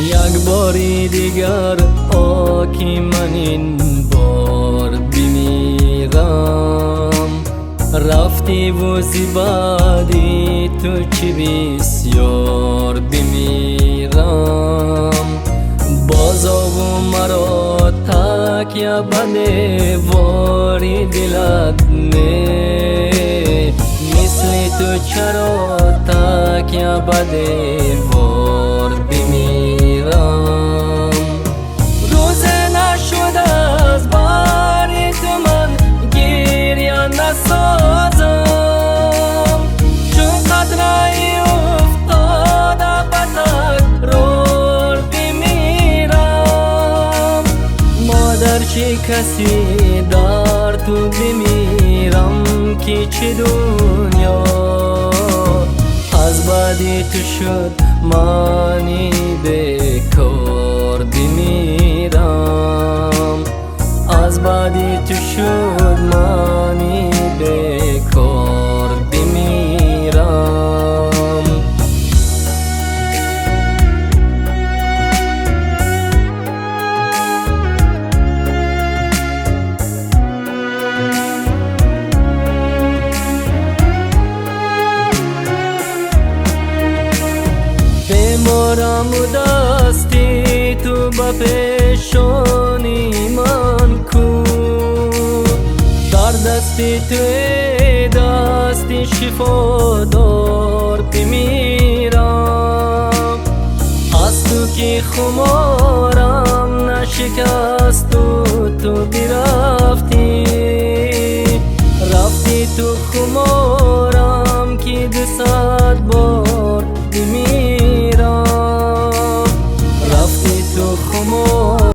یک باری دیگر آکی من این بار بمیرم. رفتی و زیبادی تو چی بسیار بمیرم. بازا و مرا تکیه بده واری دلت نه. مثل تو چرا تکیه بده وار بمیرم. روز نشد از باری تو من گریه نسازم. چون قطره افتاده بتک رول بمیرم. مادر چه کسی در تو بمیرم که چه دنیا از بعدی تو شد مانی بکار بمیرم. از بعدی تو شد مانی بکار بمیرم. بیمارم و دستی تو با پیشانی من کو. در دستی تو ای دستی شفادار بمیرم. از تو که خمارم نشکست و تو برفتی. رفتی تو خمارم که 200 بار بمیرم. رفتی تو خمارم